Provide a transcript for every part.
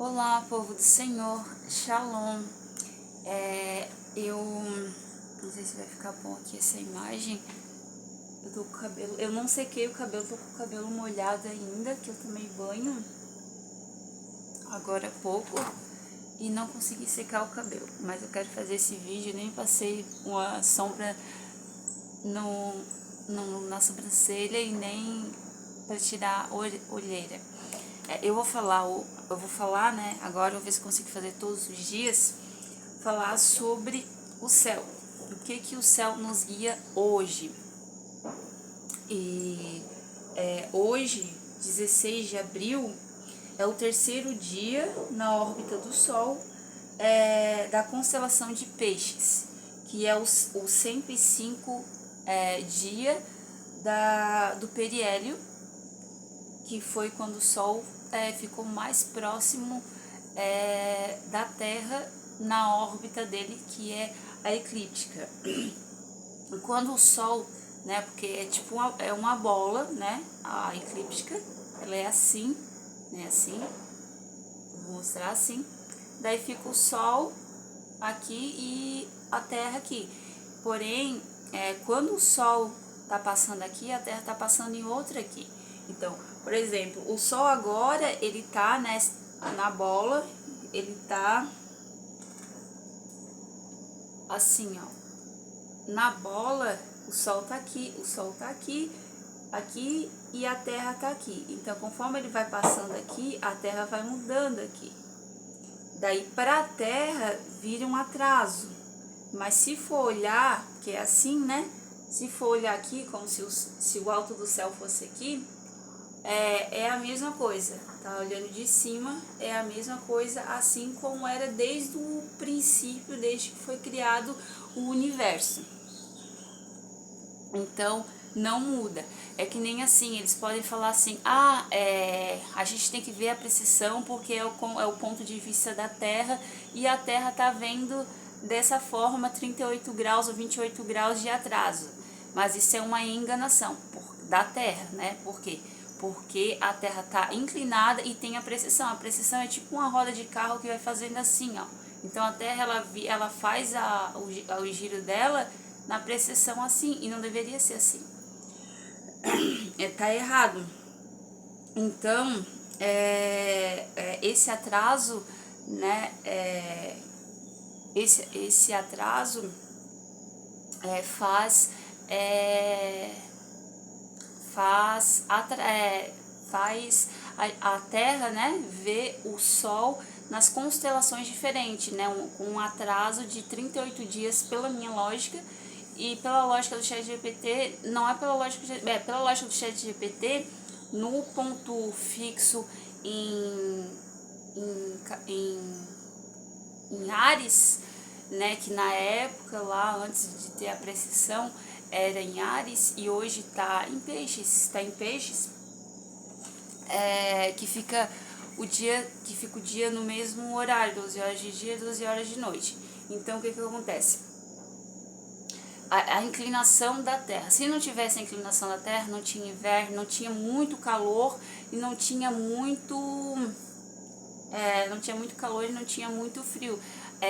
Olá, povo do Senhor, Shalom. Eu não sei se vai ficar bom aqui essa imagem. Eu tô com o cabelo, eu não sequei o cabelo, tô com o cabelo molhado ainda, que eu tomei banho agora há pouco e não consegui secar o cabelo. Mas eu quero fazer esse vídeo, nem passei uma sombra na sobrancelha e nem para tirar olheira. Eu vou falar, né, agora eu vou ver se consigo fazer todos os dias, falar sobre o céu, o que o céu nos guia hoje. E hoje, 16 de abril, é o terceiro dia na órbita do Sol da constelação de Peixes, que é o 105 dia do periélio, que foi quando o Sol ficou mais próximo da Terra na órbita dele, que é a eclíptica. Quando o Sol, né, porque é tipo uma bola, né, a eclíptica, ela é assim, né, assim, vou mostrar assim, daí fica o Sol aqui e a Terra aqui. Porém, quando o Sol tá passando aqui, a Terra tá passando em outra aqui. Então, por exemplo, o Sol agora, ele tá, né, na bola, ele tá assim, ó. Na bola, o Sol tá aqui, aqui e a Terra tá aqui. Então, conforme ele vai passando aqui, a Terra vai mudando aqui. Daí, para a Terra, vira um atraso. Mas se for olhar, que é assim, né? Se for olhar aqui, como se o alto do céu fosse aqui, é a mesma coisa, tá? Olhando de cima, é a mesma coisa, assim como era desde o princípio, desde que foi criado o universo. Então, não muda. É que nem assim, eles podem falar assim, a gente tem que ver a precisão porque é o ponto de vista da Terra e a Terra tá vendo dessa forma 38 graus ou 28 graus de atraso. Mas isso é uma enganação da Terra, né? Por quê? Porque a Terra tá inclinada e tem a precisão. A precisão é tipo uma roda de carro que vai fazendo assim, ó. Então a Terra ela faz o giro dela na precisão assim, e não deveria ser assim. Tá errado. Então, esse atraso, né, esse atraso faz a Terra, né, ver o Sol nas constelações diferentes, né, com um atraso de 38 dias pela minha lógica. E pela lógica do ChatGPT, não é pela lógica pela lógica do ChatGPT, no ponto fixo em Áries, né, que na época lá antes de ter a precisão era em Áries e hoje está em Peixes, que fica o dia no mesmo horário, 12 horas de dia, 12 horas de noite. Então o que acontece? A inclinação da Terra. Se não tivesse a inclinação da Terra, não tinha inverno, não tinha muito calor e não tinha muito calor e não tinha muito frio.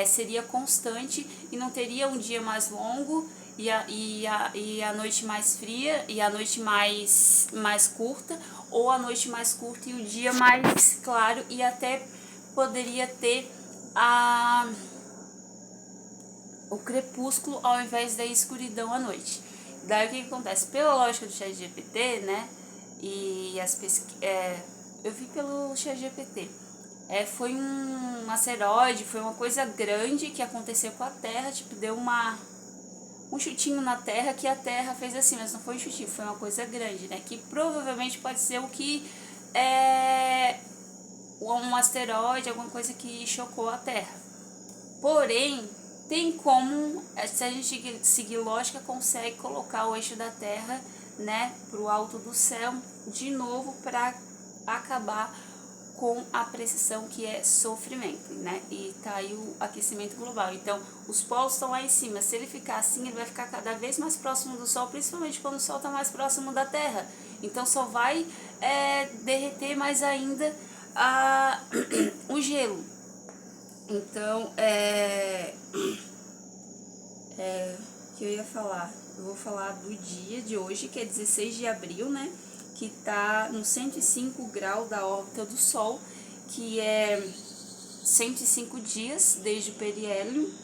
Seria constante e não teria um dia mais longo e a noite mais fria e a noite mais curta, ou a noite mais curta e o dia mais claro, e até poderia ter o crepúsculo ao invés da escuridão à noite. Daí o que acontece? Pela lógica do ChatGPT, né? E eu vi pelo ChatGPT. Foi um asteroide, foi uma coisa grande que aconteceu com a Terra, tipo, deu um chutinho na Terra que a Terra fez assim, mas não foi um chutinho, foi uma coisa grande, né? Que provavelmente pode ser o que um asteroide, alguma coisa que chocou a Terra. Porém, tem como, se a gente seguir lógica, consegue colocar o eixo da Terra, né, pro alto do céu de novo para acabar com a precisão, que é sofrimento, né? E tá aí o aquecimento global. Então, os polos estão lá em cima. Se ele ficar assim, ele vai ficar cada vez mais próximo do Sol, principalmente quando o Sol está mais próximo da Terra. Então, só vai derreter mais ainda o o gelo. Então, que eu ia falar? Eu vou falar do dia de hoje, que é 16 de abril, né? Que tá no 105 graus da órbita do Sol, que é 105 dias desde o periélio,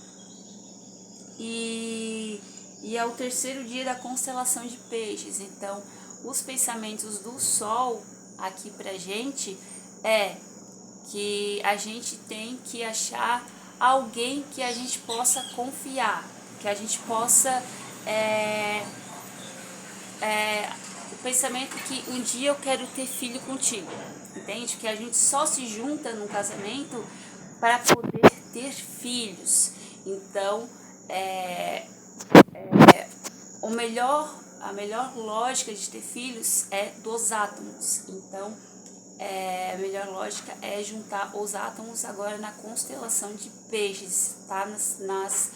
e é o terceiro dia da constelação de Peixes. Então, os pensamentos do Sol aqui pra gente é que a gente tem que achar alguém que a gente possa confiar, que a gente possa o pensamento que um dia eu quero ter filho contigo, entende? Que a gente só se junta no casamento para poder ter filhos. Então, a melhor lógica de ter filhos é dos átomos. Então, a melhor lógica é juntar os átomos agora na constelação de Peixes, tá? Nos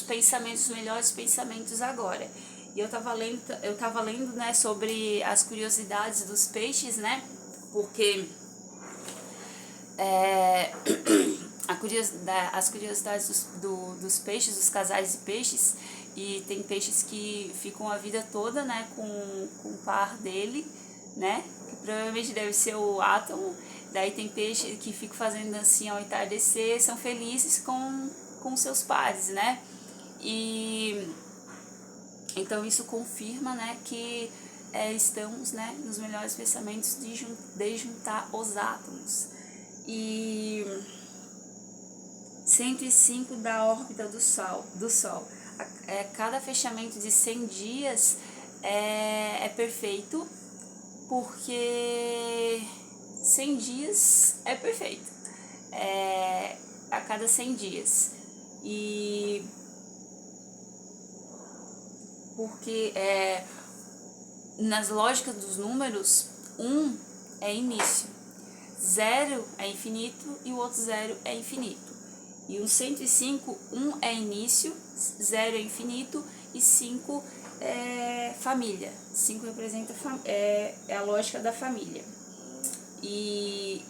pensamentos, os melhores pensamentos agora. E eu tava lendo, né, sobre as curiosidades dos peixes, né? Porque as curiosidades dos peixes, dos casais de peixes, e tem peixes que ficam a vida toda, né, com o par dele, né, que provavelmente deve ser o átomo. Daí tem peixe que ficam fazendo dancinha ao entardecer, são felizes com seus pares, né, e então isso confirma, né, que estamos, né, nos melhores pensamentos de juntar os átomos. E 105 da órbita do Sol. Cada fechamento de 100 dias é perfeito, porque 100 dias é perfeito, a cada 100 dias. E porque nas lógicas dos números, 1 é início, 0 é infinito e o outro 0 é infinito. E o 105, 1 é início, 0 é infinito e 5 é família. 5 representa a lógica da família. E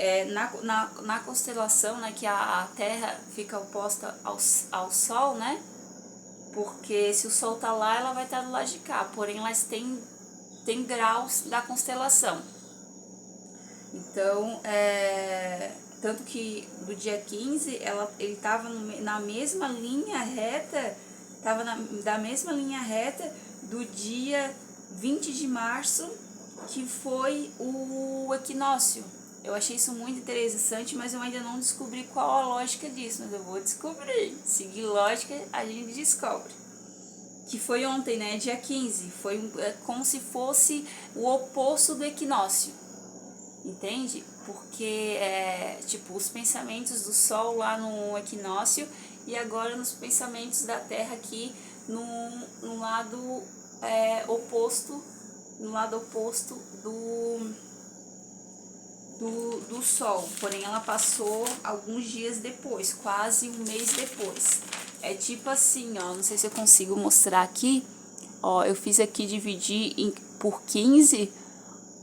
na constelação, né, que a Terra fica oposta ao Sol, né? Porque se o Sol tá lá, ela vai estar do lado de cá. Porém, elas têm graus da constelação. Então, tanto que do dia 15, ele estava na mesma linha reta, da mesma linha reta do dia 20 de março, que foi o equinócio. Eu achei isso muito interessante, mas eu ainda não descobri qual a lógica disso, mas eu vou descobrir. Seguir lógica, a gente descobre. Que foi ontem, né, dia 15, foi como se fosse o oposto do equinócio, entende? Porque tipo, os pensamentos do Sol lá no equinócio e agora nos pensamentos da Terra aqui no lado oposto, do Sol. Porém, ela passou alguns dias depois, quase um mês depois. É tipo assim, ó, não sei se eu consigo mostrar aqui, ó, eu fiz aqui dividir por 15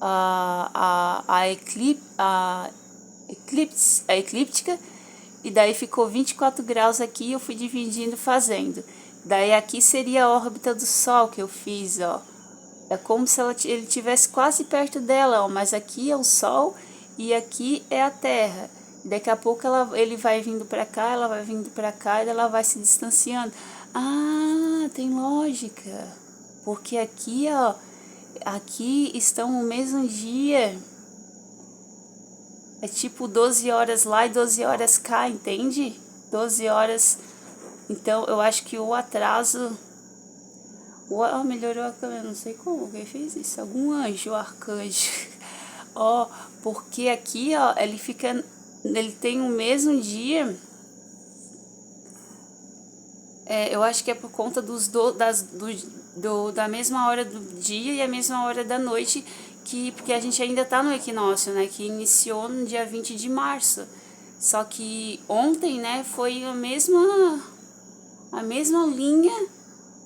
a eclíptica, e daí ficou 24 graus aqui, eu fui dividindo fazendo. Daí aqui seria a órbita do Sol que eu fiz, ó. É como se ele estivesse quase perto dela, ó, mas aqui é o Sol e aqui é a Terra. Daqui a pouco ele vai vindo para cá, ela vai vindo para cá e ela vai se distanciando. Ah, tem lógica. Porque aqui, ó, aqui estão no mesmo dia. É tipo 12 horas lá e 12 horas cá, entende? 12 horas. Então, eu acho que o atraso... melhorou a câmera, não sei como, quem fez isso? Algum anjo ou arcanjo. Ó, porque aqui, ó, ele tem o mesmo dia. Eu acho que é por conta da mesma hora do dia e a mesma hora da noite, porque a gente ainda tá no equinócio, né, que iniciou no dia 20 de março. Só que ontem, né, foi a mesma linha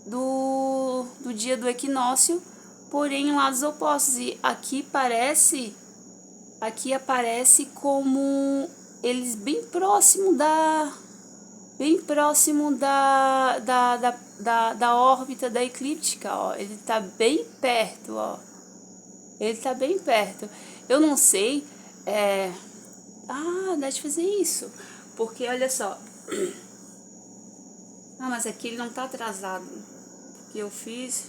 do dia do equinócio, porém em lados opostos. E aqui aparece como eles bem próximo da órbita da eclíptica, ó. Ele tá bem perto, ó. Ele tá bem perto. Eu não sei, dá de fazer isso. Porque, olha só. Ah, mas aqui ele não tá atrasado. O que eu fiz...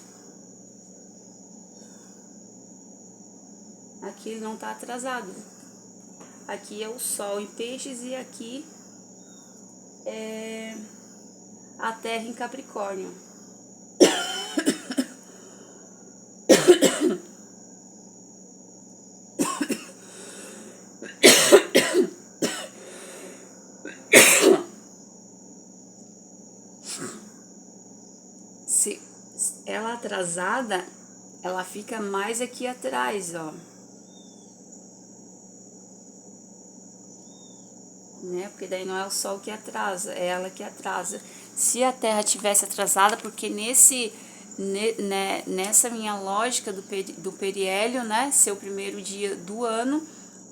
Aqui ele não tá atrasado. Aqui é o Sol em Peixes e aqui é a Terra em Capricórnio. Se ela atrasada, ela fica mais aqui atrás, ó. Né? Porque daí não é o Sol que atrasa, é ela que atrasa. Se a Terra tivesse atrasada, porque nessa minha lógica do periélio, né, ser o primeiro dia do ano,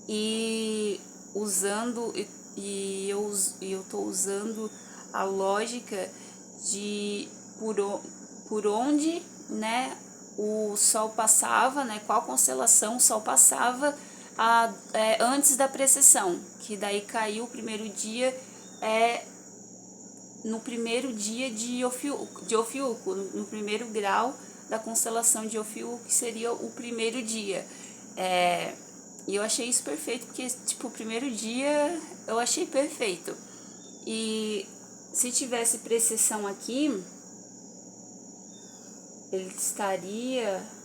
e eu tô usando a lógica de por onde, né, o Sol passava, né, qual constelação o Sol passava antes da precessão, que daí caiu o primeiro dia no primeiro dia de Ofiuco, no primeiro grau da constelação de Ofiuco, que seria o primeiro dia. E eu achei isso perfeito, porque tipo, o primeiro dia eu achei perfeito. E se tivesse precessão aqui, ele estaria...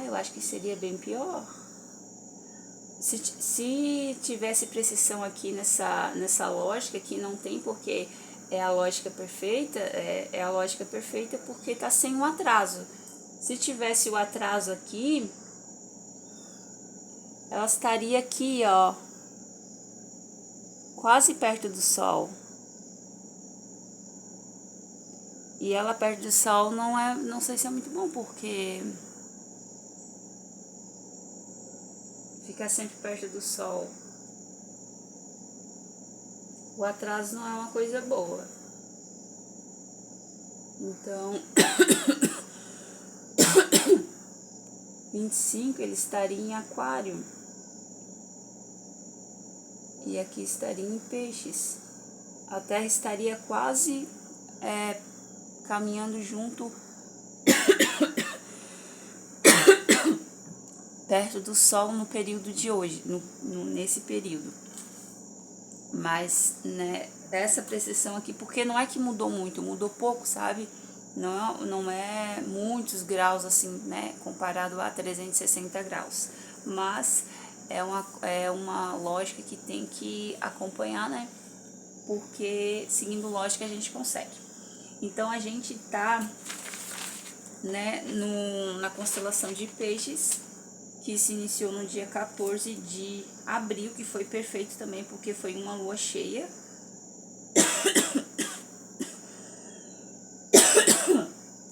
eu acho que seria bem pior. Se tivesse precisão aqui nessa lógica, que não tem, porque é a lógica perfeita, é a lógica perfeita porque está sem um atraso. Se tivesse o atraso aqui, ela estaria aqui, ó, quase perto do Sol. E ela perto do Sol não sei se é muito bom, porque ficar sempre perto do Sol, o atraso não é uma coisa boa. Então, 25 ele estaria em Aquário. E aqui estaria em Peixes. A Terra estaria quase caminhando junto perto do Sol no período de hoje, nesse período. Mas, né, essa precessão aqui, porque não é que mudou muito, mudou pouco, sabe? Não é muitos graus assim, né, comparado a 360 graus. Mas é uma lógica que tem que acompanhar, né? Porque seguindo lógica a gente consegue. Então a gente tá, né, na constelação de Peixes, que se iniciou no dia 14 de abril, que foi perfeito também, porque foi uma lua cheia.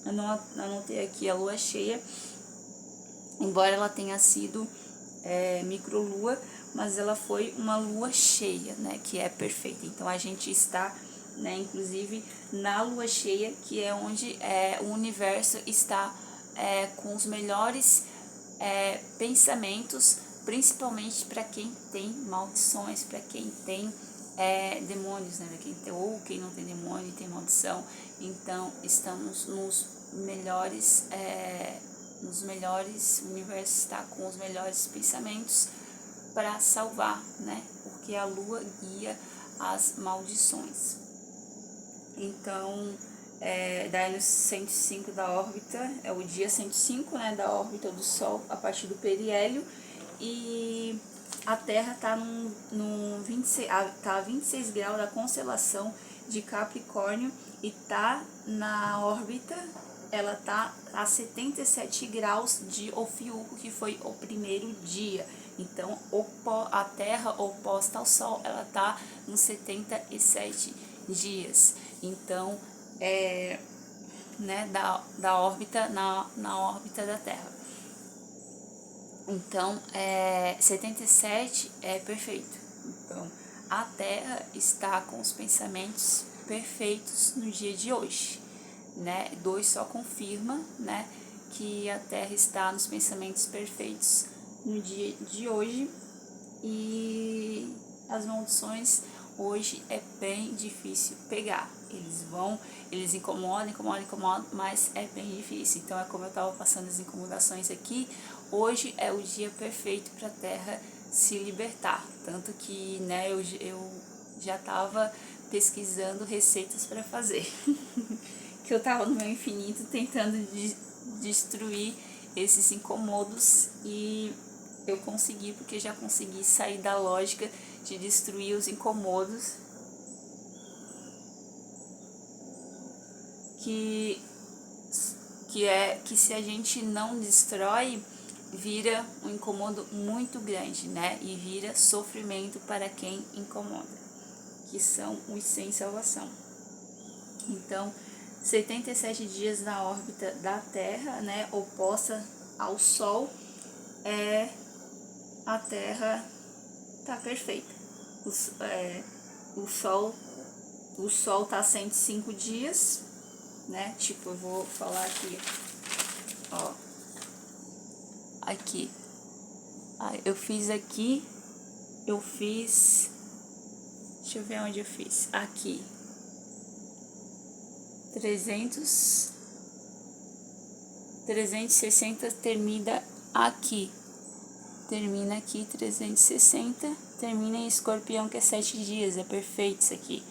Eu não anotei aqui a lua cheia, embora ela tenha sido microlua, mas ela foi uma lua cheia, né, que é perfeita. Então a gente está, né, inclusive na lua cheia, que é onde o universo está com os melhores pensamentos, principalmente para quem tem maldições, para quem tem demônios, né, ou quem não tem demônio e tem maldição. Então estamos nos melhores, o universo está com os melhores pensamentos para salvar, né, porque a lua guia as maldições. Então, daí no 105 da órbita, é o dia 105, né, da órbita do Sol, a partir do periélio, e a Terra está a 26 graus da constelação de Capricórnio e está na órbita, ela está a 77 graus de Ofiuco, que foi o primeiro dia. Então, a Terra oposta ao Sol, ela está nos 77 dias. Então, né, da órbita, na órbita da Terra. Então, 77 é perfeito. Então, a Terra está com os pensamentos perfeitos no dia de hoje, né? 2 só confirma, né, que a Terra está nos pensamentos perfeitos no dia de hoje. E as maldições hoje é bem difícil pegar. Eles incomodam, mas é bem difícil. Então é como eu estava passando as incomodações aqui, hoje é o dia perfeito para a Terra se libertar. Tanto que, né, eu já estava pesquisando receitas para fazer. Que eu estava no meu infinito tentando destruir esses incomodos e eu consegui, porque já consegui sair da lógica de destruir os incomodos que se a gente não destrói, vira um incomodo muito grande, né? E vira sofrimento para quem incomoda, que são os sem salvação. Então, 77 dias na órbita da Terra, né, oposta ao Sol, a Terra tá perfeita. O Sol tá 105 dias, né? Tipo, eu vou falar aqui, ó. Aqui. Eu fiz. Deixa eu ver onde eu fiz. Aqui. 360 termina aqui. Termina aqui, 360. Termina em Escorpião, que é 7 dias. É perfeito isso aqui.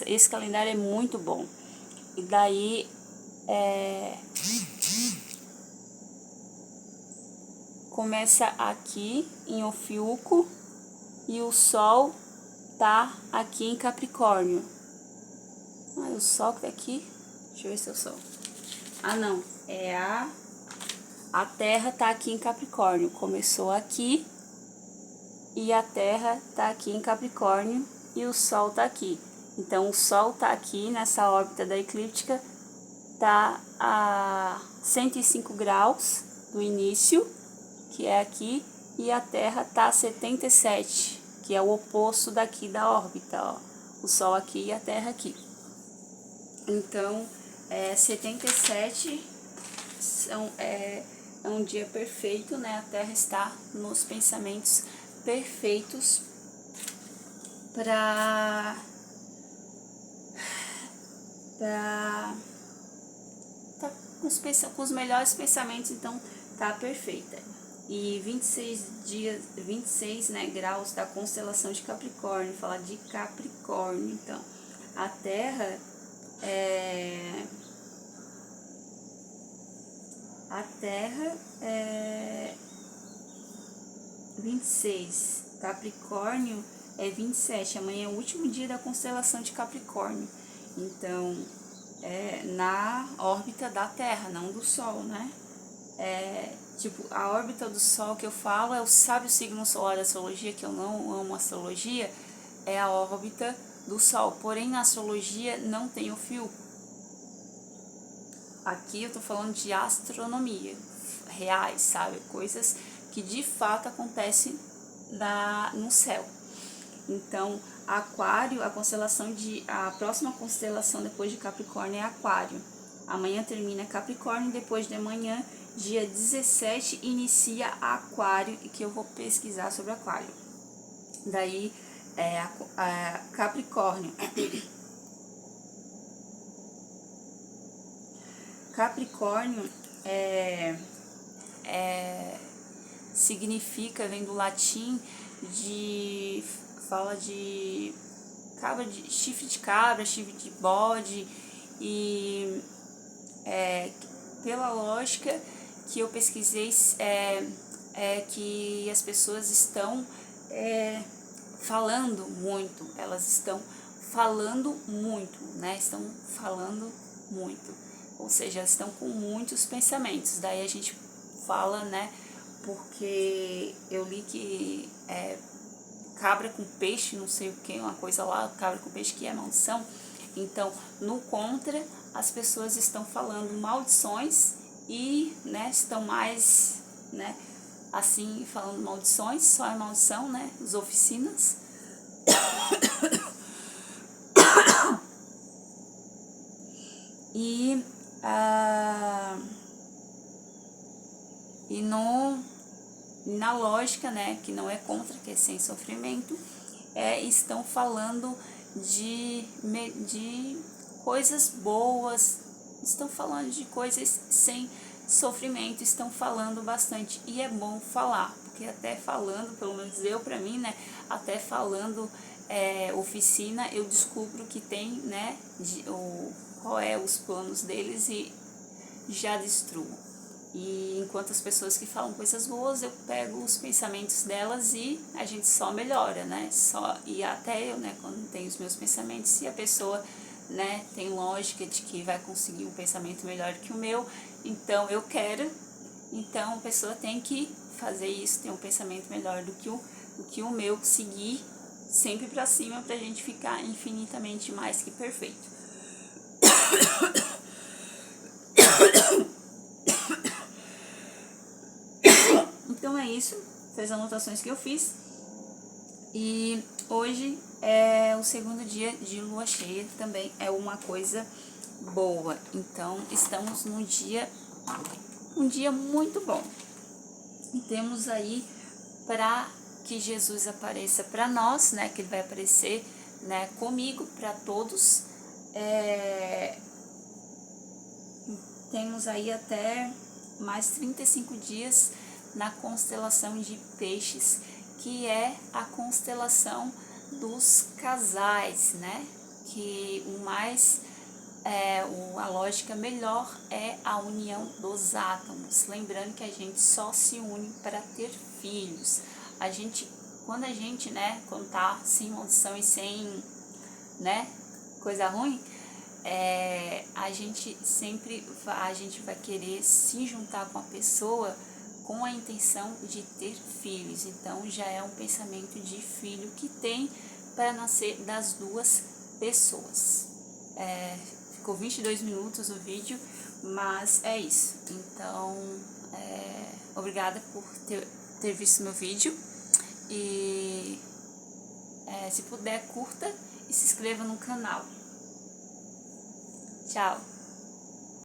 Esse calendário é muito bom. E daí, começa aqui em Ofiuco e o Sol tá aqui em Capricórnio. O Sol que tá aqui. Deixa eu ver se é o Sol. Não. A Terra tá aqui em Capricórnio. Começou aqui e a Terra tá aqui em Capricórnio e o Sol tá aqui. Então, o Sol tá aqui nessa órbita da eclíptica, tá a 105 graus do início, que é aqui, e a Terra tá a 77, que é o oposto daqui da órbita, ó. O Sol aqui e a Terra aqui. Então, 77 é um dia perfeito, né? A Terra está nos pensamentos perfeitos para tá com os melhores pensamentos, então tá perfeita. E 26, né, graus da constelação de Capricórnio, falar de Capricórnio. Então, a Terra é 26, Capricórnio é 27. Amanhã é o último dia da constelação de Capricórnio. Então, na órbita da Terra, não do Sol, né? Tipo, a órbita do Sol que eu falo sabe o signo solar da astrologia, que eu não amo astrologia, é a órbita do Sol. Porém, na astrologia não tem o fio. Aqui eu tô falando de astronomia, reais, sabe? Coisas que de fato acontecem no céu. Então, Aquário, a próxima constelação depois de Capricórnio é Aquário. Amanhã termina Capricórnio, depois de amanhã, dia 17, inicia Aquário, que eu vou pesquisar sobre Aquário. Daí, Capricórnio. Capricórnio significa, vem do latim, fala de chifre de cabra, chifre de bode, e pela lógica que eu pesquisei, que as pessoas estão falando muito, elas estão falando muito, né? Estão falando muito, ou seja, elas estão com muitos pensamentos. Daí a gente fala, né? Porque eu li que cabra com peixe, não sei o que, uma coisa lá, cabra com peixe que é maldição. Então, no contra, as pessoas estão falando maldições e, né, estão mais, né, assim, falando maldições, só é maldição, né? As oficinas. E, na lógica, né, que não é contra, que é sem sofrimento, estão falando de coisas boas, estão falando de coisas sem sofrimento, estão falando bastante, e é bom falar, porque até falando, pelo menos eu pra mim, né, até falando oficina, eu descubro que tem, né, qual é os planos deles e já destruo. E enquanto as pessoas que falam coisas boas, eu pego os pensamentos delas e a gente só melhora, né? E até eu, né, quando tenho os meus pensamentos, se a pessoa, né, tem lógica de que vai conseguir um pensamento melhor que o meu, então eu quero, então a pessoa tem que fazer isso, ter um pensamento melhor do que o meu, seguir sempre pra cima pra gente ficar infinitamente mais que perfeito. Então é isso, foi as anotações que eu fiz. E hoje é o segundo dia de lua cheia, também é uma coisa boa. Então estamos um dia muito bom. E temos aí para que Jesus apareça para nós, né? Que ele vai aparecer, né, comigo, para todos. Temos aí até mais 35 dias na constelação de Peixes, que é a constelação dos casais, né? Que a lógica melhor é a união dos átomos. Lembrando que a gente só se une para ter filhos. Quando a gente, né, quando tá sem maldição e sem, né, coisa ruim, a gente vai querer se juntar com a pessoa com a intenção de ter filhos. Então já é um pensamento de filho que tem para nascer das duas pessoas. Ficou 22 minutos o vídeo, mas é isso. Então, obrigada por ter visto meu vídeo. E se puder, curta e se inscreva no canal. Tchau!